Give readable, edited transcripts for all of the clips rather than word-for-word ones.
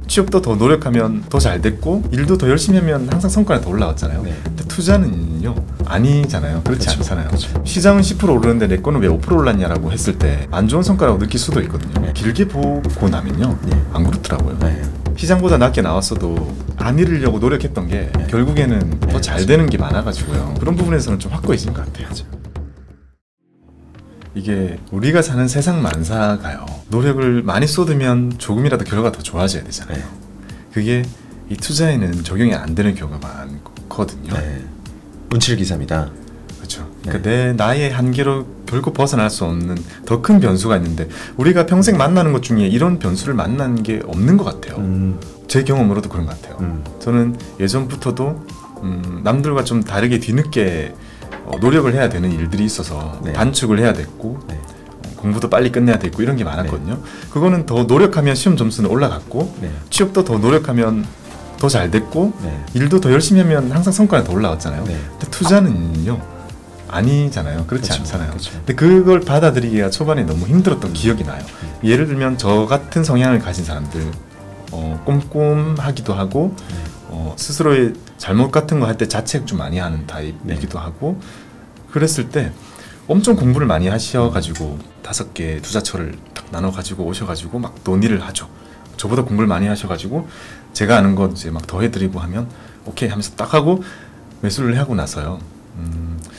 취업도 더 노력하면 더 잘 됐고 일도 더 열심히 하면 항상 성과가 더 올라왔잖아요. 네. 근데 투자는요 아니잖아요. 그렇지 그렇죠. 않잖아요. 그렇죠. 시장은 10% 오르는데 내 거는 왜 5% 올랐냐라고 했을 때 안 좋은 성과라고 느낄 수도 있거든요. 네. 길게 보고 나면요 네. 안 그렇더라고요. 네. 시장보다 낮게 나왔어도 안 잃으려고 노력했던 게 네. 결국에는 더 잘 맞아요. 되는 게 많아가지고요. 그런 부분에서는 좀 확고해진 것 같아요. 이게 우리가 사는 세상 만사가요. 노력을 많이 쏟으면 조금이라도 결과가 더 좋아져야 되잖아요. 네. 그게 이 투자에는 적용이 안 되는 경우가 많거든요. 네. 운칠기삼이다. 그렇죠. 네. 그러니까 내 나의 한계로 결국 벗어날 수 없는 더 큰 변수가 있는데 우리가 평생 만나는 것 중에 이런 변수를 만난 게 없는 것 같아요. 제 경험으로도 그런 것 같아요. 저는 예전부터도 남들과 좀 다르게 뒤늦게 노력을 해야 되는 일들이 있어서 네. 단축을 해야 됐고 네. 공부도 빨리 끝내야 됐고 이런 게 많았거든요. 그거는 더 노력하면 시험 점수는 올라갔고 네. 취업도 더 노력하면 더 잘 됐고 네. 일도 더 열심히 하면 항상 성과가 더 올라왔잖아요. 네. 근데 투자는요 아니잖아요. 그렇지 그렇죠. 않잖아요. 그렇죠. 근데 그걸 받아들이기가 초반에 너무 힘들었던 기억이 나요. 예를 들면 저 같은 성향을 가진 사람들 꼼꼼하기도 하고 스스로의 잘못 같은 거 할 때 자책 좀 많이 하는 타입이기도 하고 그랬을 때 엄청 공부를 많이 하셔가지고 5개 투자처를 딱 나눠가지고 오셔가지고 막 논의를 하죠. 저보다 공부를 많이 하셔가지고 제가 아는 거 이제 막 더해드리고 하면 오케이 하면서 딱 하고 매수를 하고 나서요.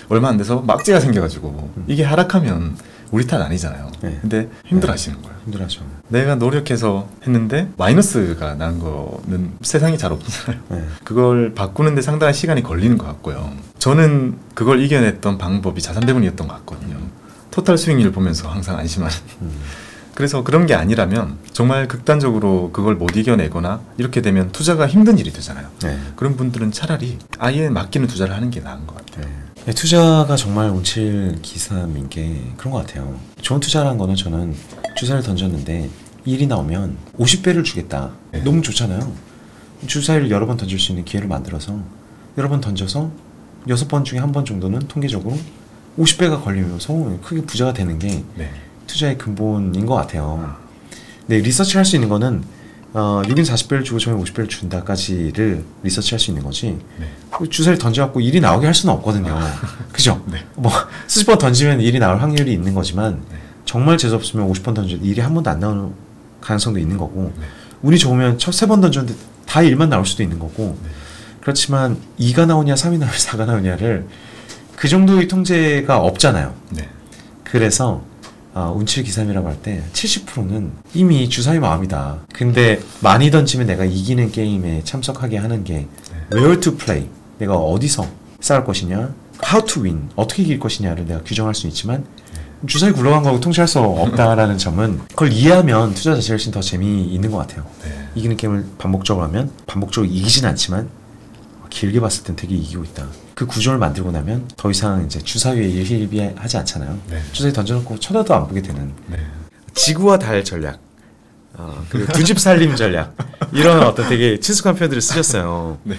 얼마 안 돼서 막지가 생겨가지고 이게 하락하면 우리 탓 아니잖아요. 네. 근데 힘들어하시는 거예요. 힘들어하죠. 내가 노력해서 했는데 마이너스가 난 거는 세상에 잘 없잖아요. 네. 그걸 바꾸는데 상당한 시간이 걸리는 것 같고요. 저는 그걸 이겨냈던 방법이 자산배분이었던 것 같거든요. 토탈 수익률을 보면서 항상 안심하는. 그래서 그런 게 아니라면 정말 극단적으로 그걸 못 이겨내거나 이렇게 되면 투자가 힘든 일이 되잖아요. 네. 그런 분들은 차라리 아예 맡기는 투자를 하는 게 나은 것 같아요. 네, 투자가 정말 운칠기삼인 게 그런 것 같아요. 좋은 투자라는 거는 저는 주사를 던졌는데 일이 나오면 50배를 주겠다. 네. 너무 좋잖아요. 주사위를 여러 번 던질 수 있는 기회를 만들어서 여러 번 던져서 6번 중에 1번 정도는 통계적으로 50배가 걸리면서 크게 부자가 되는 게 네. 투자의 근본인 것 같아요. 네, 리서치 할 수 있는 거는 6인 40배를 주고 저는 50배를 준다까지를 리서치 할 수 있는 거지. 네. 주사를 던져갖고 일이 나오게 할 수는 없거든요. 그죠? 네. 뭐 수십 번 던지면 일이 나올 확률이 있는 거지만 네. 정말 재수없으면 50번 던져도 일이 한 번도 안 나오는 가능성도 있는 거고 네. 운이 좋으면 첫 3번 던졌는데 다 1만 나올 수도 있는 거고 네. 그렇지만 2가 나오냐 3이 나오냐 4가 나오냐를 그 정도의 통제가 없잖아요. 네. 그래서 운칠기삼이라고 할 때 70%는 이미 주사위 마음이다. 근데 많이 던지면 내가 이기는 게임에 참석하게 하는 게 where to play, 내가 어디서 싸울 것이냐, how to win, 어떻게 이길 것이냐를 내가 규정할 수 있지만 주사위 굴러간 거하고 통제할 수 없다라는 점은 그걸 이해하면 투자 자체가 훨씬 더 재미있는 것 같아요. 네. 이기는 게임을 반복적으로 하면 반복적으로 이기진 않지만 길게 봤을 땐 되게 이기고 있다. 그 구조를 만들고 나면 더 이상 이제 주사위에 일희일비하지 않잖아요. 네. 주사위 던져놓고 쳐다도 안 보게 되는. 네. 지구와 달 전략, 그리고 두 집 살림 전략 이런 어떤 되게 친숙한 표현들을 쓰셨어요. 네.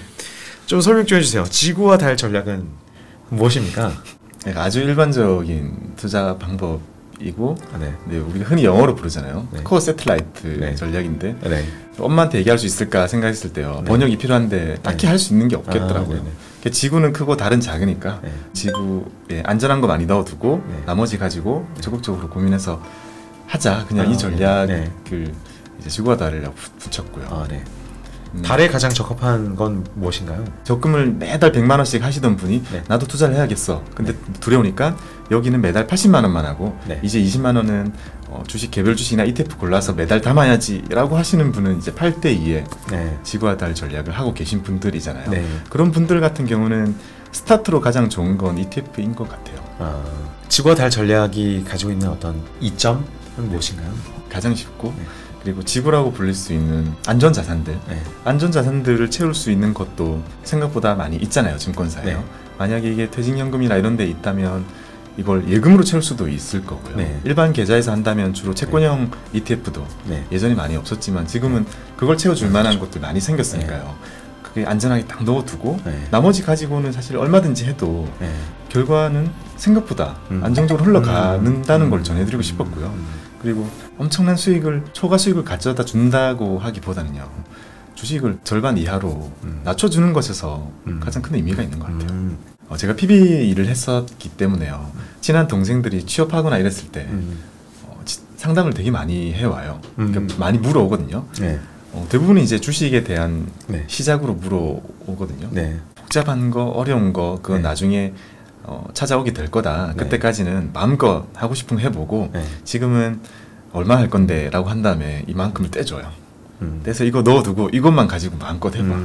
좀 설명 좀 해주세요. 지구와 달 전략은 무엇입니까? 아주 일반적인 투자 방법이고 네. 네, 우리가 흔히 영어로 부르잖아요. 네. 코어 세틀라이트 네. 전략인데 네. 엄마한테 얘기할 수 있을까 생각했을 때요. 네. 번역이 필요한데 딱히 네. 할 수 있는 게 없겠더라고요. 네네. 그러니까 지구는 크고 달은 작으니까 네. 지구에 안전한 거 많이 넣어두고 네. 나머지 가지고 적극적으로 고민해서 하자. 그냥 이 네. 전략을 이제 지구와 달을 붙였고요. 네. 달에 가장 적합한 건 무엇인가요? 적금을 매달 100만 원씩 하시던 분이 네. 나도 투자를 해야겠어. 근데 두려우니까 여기는 매달 80만 원만 하고 네. 이제 20만 원은 주식 개별 주식이나 ETF 골라서 매달 담아야지라고 하시는 분은 이제 8대2의 네. 지구와 달 전략을 하고 계신 분들이잖아요. 네. 그런 분들 같은 경우는 스타트로 가장 좋은 건 ETF인 것 같아요. 지구와 달 전략이 가지고 있는 어떤 이점은 무엇인가요? 가장 쉽고 네. 그리고 지구라고 불릴 수 있는 안전자산들 네. 안전자산들을 채울 수 있는 것도 생각보다 많이 있잖아요. 증권사에요. 네. 만약에 이게 퇴직연금이나 이런 데 있다면 이걸 예금으로 채울 수도 있을 거고요. 네. 일반 계좌에서 한다면 주로 채권형 ETF도 네. 예전에 많이 없었지만 지금은 그걸 채워줄 만한 그렇죠. 것들 많이 생겼으니까요. 그게 안전하게 딱 넣어두고 네. 나머지 가지고는 사실 얼마든지 해도 네. 결과는 생각보다 안정적으로 흘러가는다는 걸 전해드리고 싶었고요. 그리고 엄청난 수익을 초과 수익을 가져다 준다고 하기보다는요. 주식을 절반 이하로 낮춰주는 것에서 가장 큰 의미가 있는 것 같아요. 제가 PB 일을 했었기 때문에요. 친한 동생들이 취업하거나 이랬을 때 상담을 되게 많이 해와요. 그러니까 많이 물어오거든요. 네. 대부분은 이제 주식에 대한 네. 시작으로 물어오거든요. 네. 복잡한 거, 어려운 거 그건 네. 나중에 찾아오게 될 거다. 네. 그때까지는 마음껏 하고 싶은 거 해보고 네. 지금은 얼마 할 건데 라고 한 다음에 이만큼을 떼줘요. 그래서 이거 넣어두고 이것만 가지고 마음껏 해봐.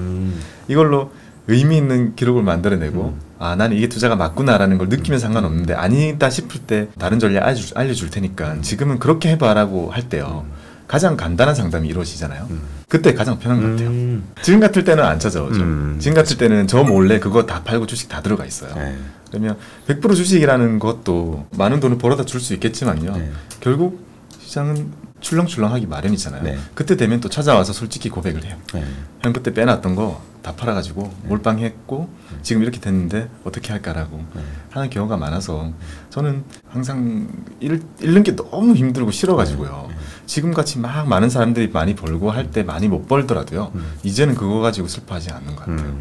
이걸로 의미 있는 기록을 만들어내고 아 나는 이게 투자가 맞구나라는 걸 느끼면 상관없는데 아니다 싶을 때 다른 전략 알려줄 테니까 지금은 그렇게 해봐라고 할 때요. 가장 간단한 상담이 이루어지잖아요. 그때 가장 편한 것 같아요. 지금 같을 때는 안 찾아오죠. 지금 같을 때는 저 몰래 그거 다 팔고 주식 다 들어가 있어요. 네. 그러면 100% 주식이라는 것도 많은 돈을 벌어다 줄 수 있겠지만요. 네. 결국 시장은 출렁출렁하기 마련이잖아요. 네. 그때 되면 또 찾아와서 솔직히 고백을 해요. 네. 형 그때 빼놨던 거 다 팔아가지고 몰빵했고 지금 이렇게 됐는데 어떻게 할까라고 하는 경우가 많아서 저는 항상 잃는 게 너무 힘들고 싫어가지고요. 지금같이 막 많은 사람들이 많이 벌고 할 때 많이 못 벌더라도요. 이제는 그거 가지고 슬퍼하지 않는 것 같아요.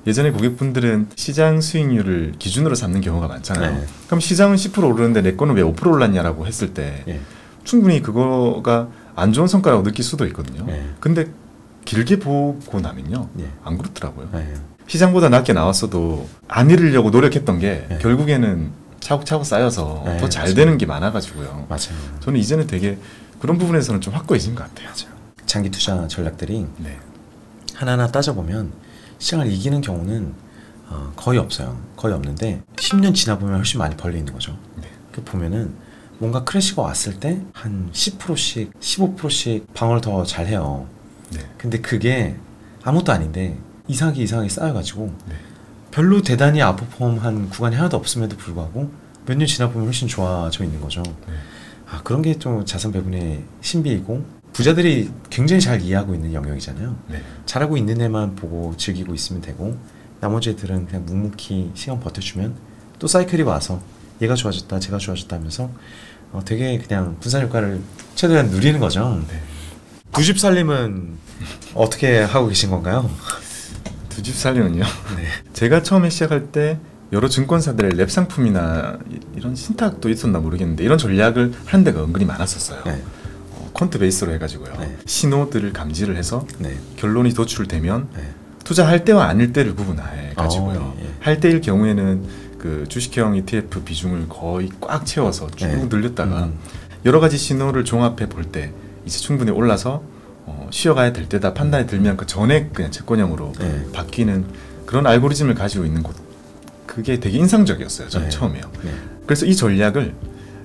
예전에 고객분들은 시장 수익률을 기준으로 삼는 경우가 많잖아요. 네. 그럼 시장은 10% 오르는데 내 거는 왜 5% 올랐냐라고 했을 때 네. 충분히 그거가 안 좋은 성과라고 느낄 수도 있거든요. 네. 근데 길게 보고 나면요. 네. 안 그렇더라고요. 네. 시장보다 낮게 나왔어도 안 잃으려고 노력했던 게 네. 결국에는 차곡차곡 쌓여서 네, 더 잘 맞아요. 되는 게 많아가지고요. 맞아요. 저는 이제는 되게 그런 부분에서는 좀 확고해진 것 같아요. 장기 투자 전략들이 네. 하나하나 따져보면 시장을 이기는 경우는 거의 없어요. 거의 없는데 10년 지나 보면 훨씬 많이 벌려 있는 거죠. 네. 그 보면은 뭔가 크래시가 왔을 때 한 10%씩 15%씩 방어를 더 잘해요. 네. 근데 그게 아무것도 아닌데 이상하게 쌓여가지고 네. 별로 대단히 아퍼폼한 구간이 하나도 없음에도 불구하고 몇 년 지나 보면 훨씬 좋아져 있는 거죠. 네. 그런 게 좀 자산 배분의 신비이고 부자들이 굉장히 잘 이해하고 있는 영역이잖아요. 네. 잘하고 있는 애만 보고 즐기고 있으면 되고 나머지 애들은 그냥 묵묵히 시간 버텨주면 또 사이클이 와서 얘가 좋아졌다 제가 좋아졌다 하면서 되게 그냥 분산 효과를 최대한 누리는 거죠. 네. 두 집 살림은 어떻게 하고 계신 건가요? 두 집 살림은요. 네. 제가 처음에 시작할 때 여러 증권사들의 랩 상품이나 이런 신탁도 있었나 모르겠는데 이런 전략을 하는 데가 은근히 많았었어요. 네. 퀀트 베이스로 해가지고요. 네. 신호들을 감지를 해서 네. 결론이 도출되면 네. 투자할 때와 아닐 때를 구분해 가지고요. 예. 할 때일 경우에는 그 주식형 ETF 비중을 거의 꽉 채워서 쭉 네. 늘렸다가 여러 가지 신호를 종합해 볼 때 이제 충분히 올라서 쉬어가야 될 때다 판단이 들면 그 전에 그냥 채권형으로 네. 바뀌는 그런 알고리즘을 가지고 있는 곳, 그게 되게 인상적이었어요. 저는 네. 처음에요. 네. 그래서 이 전략을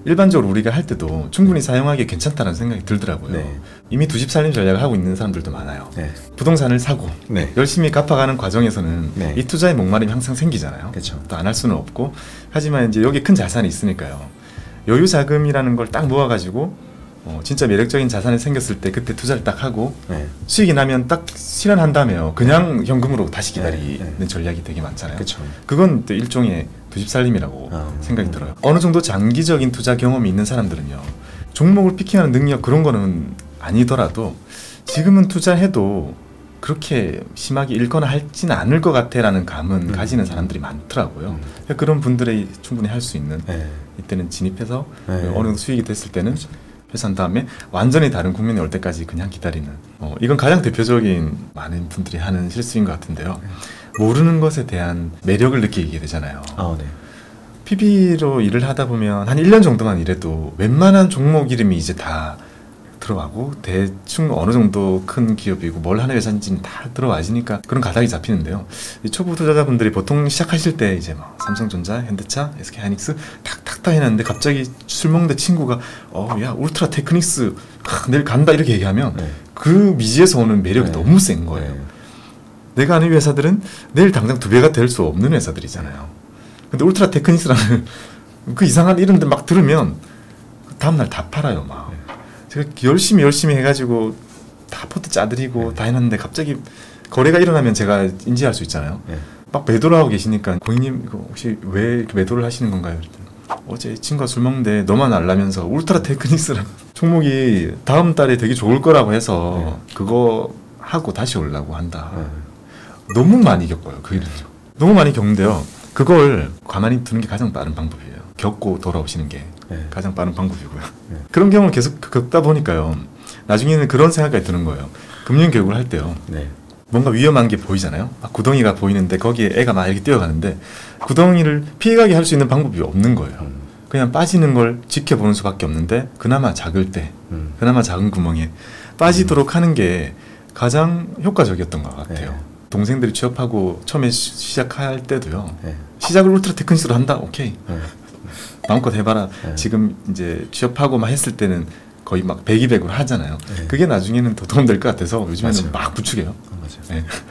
일반적으로 우리가 할 때도 충분히 사용하기 괜찮다는 생각이 들더라고요. 네. 이미 두 집 살림 전략을 하고 있는 사람들도 많아요. 네. 부동산을 사고 네. 열심히 갚아가는 과정에서는 네. 이 투자의 목마름이 항상 생기잖아요. 그렇죠. 또 안 할 수는 없고 하지만 이제 여기 큰 자산이 있으니까요. 여유 자금이라는 걸 딱 모아가지고 진짜 매력적인 자산이 생겼을 때 그때 투자를 딱 하고 네. 수익이 나면 딱 실현한 다음에요. 그냥 현금으로 다시 기다리는 네. 전략이 되게 많잖아요. 그렇죠. 그건 또 일종의 두 집 살림이라고 생각이 들어요. 어느 정도 장기적인 투자 경험이 있는 사람들은요. 종목을 피킹하는 능력 그런 거는 아니더라도 지금은 투자해도 그렇게 심하게 잃거나 할지는 않을 것 같아라는 감은 가지는 사람들이 많더라고요. 그런 분들이 충분히 할 수 있는 네. 이때는 진입해서 네. 어느 정도 수익이 됐을 때는 회수한 다음에 완전히 다른 국면이 올 때까지 그냥 기다리는 이건 가장 대표적인 많은 분들이 하는 실수인 것 같은데요. 모르는 것에 대한 매력을 느끼게 되잖아요. 네. PB로 일을 하다 보면 한 1년 정도만 일해도 웬만한 종목 이름이 이제 다 들어가고 대충 어느 정도 큰 기업이고 뭘 하는 회사인지는 다 들어와지니까 그런 가닥이 잡히는데요. 이 초보 투자자분들이 보통 시작하실 때 이제 막 삼성전자, 현대차, SK하이닉스 탁탁탁 해놨는데 갑자기 술 먹는데 친구가 야 울트라 테크닉스 내일 간다 이렇게 얘기하면 네. 그 미지에서 오는 매력이 네. 너무 센 거예요. 네. 내가 아는 회사들은 내일 당장 2배가 될 수 없는 회사들이잖아요. 근데 울트라 테크닉스라는 그 이상한 이름들 막 들으면 다음날 다 팔아요 막. 제가 열심히 해가지고 다 포트 짜드리고 다 해놨는데 갑자기 거래가 일어나면 제가 인지할 수 있잖아요. 막 매도를 하고 계시니까 고객님 이거 혹시 왜 이렇게 매도를 하시는 건가요? 어제 친구가 술 먹는데 너만 알라면서 울트라 테크닉스랑 종목이 다음 달에 되게 좋을 거라고 해서 그거 하고 다시 오려고 한다. 너무 많이 겪어요. 그 일은요. 너무 많이 겪는데요. 그걸 가만히 두는 게 가장 빠른 방법이에요. 겪고 돌아오시는 게 가장 빠른 방법이고요. 그런 경험을 계속 겪다 보니까요. 나중에는 그런 생각이 드는 거예요. 금융교육을 할 때요. 뭔가 위험한 게 보이잖아요. 구덩이가 보이는데 거기에 애가 막 이렇게 뛰어가는데 구덩이를 피해가게 할 수 있는 방법이 없는 거예요. 그냥 빠지는 걸 지켜보는 수밖에 없는데 그나마 작을 때, 그나마 작은 구멍에 빠지도록 하는 게 가장 효과적이었던 것 같아요. 동생들이 취업하고 처음에 시작할 때도요. 시작을 울트라 테크니스로 한다? 오케이. 마음껏 해봐라. 지금 이제 취업하고 막 했을 때는 거의 막 100, 200으로 하잖아요. 그게 나중에는 더 도움될 것 같아서 요즘에는 막 부추겨요.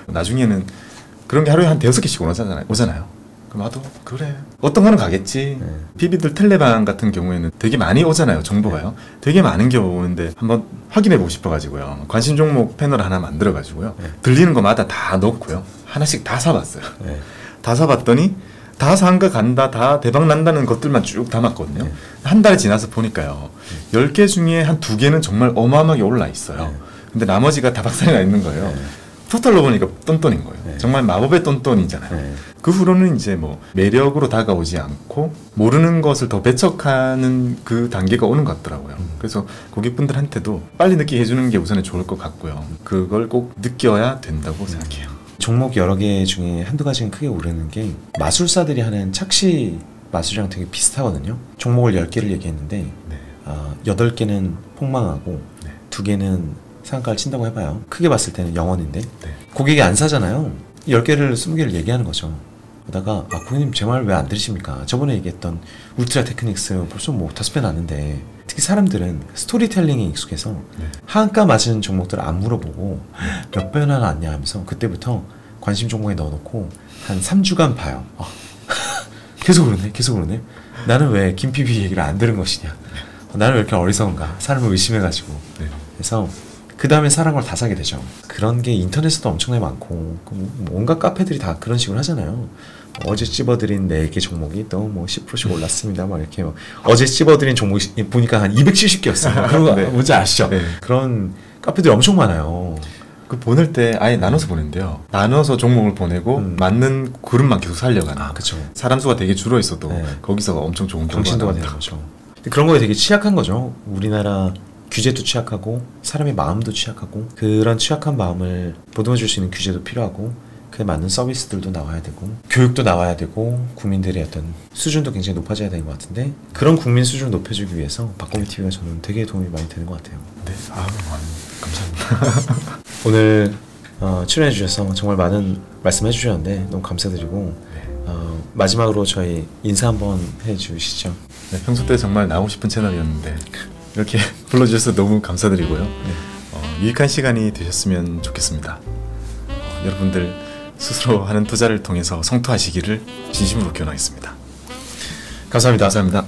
나중에는 그런 게 하루에 한 5개씩 오잖아요. 그럼 나도 그래. 어떤 거는 가겠지. PB들 텔레방 같은 경우에는 되게 많이 오잖아요. 정보가요. 되게 많은 게 오는데 한번 확인해보고 싶어가지고요. 관심 종목 패널 하나 만들어가지고요. 들리는 거마다 다 넣고요. 하나씩 다 사봤어요. 다 사봤더니 다 상가 간다, 다 대박 난다는 것들만 쭉 담았거든요. 한 달 지나서 보니까요. 10개 중에 한 2개는 정말 어마어마하게 올라 있어요. 근데 나머지가 다 박살이 나 있는 거예요. 토탈로 보니까 똔똔인 거예요. 정말 마법의 똔똔이잖아요. 그 후로는 이제 뭐 매력으로 다가오지 않고 모르는 것을 더 배척하는 그 단계가 오는 것 같더라고요. 그래서 고객분들한테도 빨리 느끼게 해주는 게 우선은 좋을 것 같고요. 그걸 꼭 느껴야 된다고 생각해요. 종목 여러 개 중에 한두 가지는 크게 오르는 게 마술사들이 하는 착시 마술이랑 되게 비슷하거든요. 종목을 10개를 얘기했는데 8개는 폭망하고 2개는 상한가를 친다고 해봐요. 크게 봤을 때는 0원인데 고객이 안 사잖아요. 10개를 20개를 얘기하는 거죠. 그러다가 고객님 제 말 왜 안 들으십니까? 저번에 얘기했던 울트라 테크닉스 벌써 뭐 5배 났는데 특히 사람들은 스토리텔링에 익숙해서 하한가 맞은 종목들을 안 물어보고 몇 배나 났냐 하면서 그때부터 관심 종목에 넣어놓고 한 3주간 봐요. 계속 오르네. 나는 왜 김PB 얘기를 안 들은 것이냐. 나는 왜 이렇게 어리석은가. 사람을 의심해가지고. 그래서 그 다음에 사는 걸 다 사게 되죠. 그런 게 인터넷에도 엄청나게 많고 온갖 카페들이 다 그런 식으로 하잖아요. 어제 찝어드린 4개 종목이 또 뭐 10%씩 올랐습니다. 막 이렇게 막 어제 찝어드린 종목이 보니까 한 270개였어요. 그런 거 뭔지 아시죠? 그런 카페들이 엄청 많아요. 그 보낼 때 아예 나눠서 보낸대요. 나눠서 종목을 보내고 맞는 그룹만 계속 살려가는. 그쵸. 사람 수가 되게 줄어 있어도 거기서 엄청 좋은 경신도가 되는 거죠. 그런 거에 되게 취약한 거죠. 우리나라 규제도 취약하고 사람의 마음도 취약하고 그런 취약한 마음을 보듬어줄 수 있는 규제도 필요하고 그에 맞는 서비스들도 나와야 되고 교육도 나와야 되고 국민들의 어떤 수준도 굉장히 높아져야 되는 것 같은데 그런 국민 수준을 높여주기 위해서 박고미TV가 저는 되게 도움이 많이 되는 것 같아요. 네, 감사합니다. 오늘 출연해 주셔서 정말 많은 말씀해 주셨는데 너무 감사드리고 마지막으로 저희 인사 한번 해주시죠. 네, 평소 때 정말 나오고 싶은 채널이었는데 이렇게 불러주셔서 너무 감사드리고요. 유익한 시간이 되셨으면 좋겠습니다. 여러분들 스스로 하는 투자를 통해서 성투하시기를 진심으로 기원하겠습니다. 감사합니다. 감사합니다.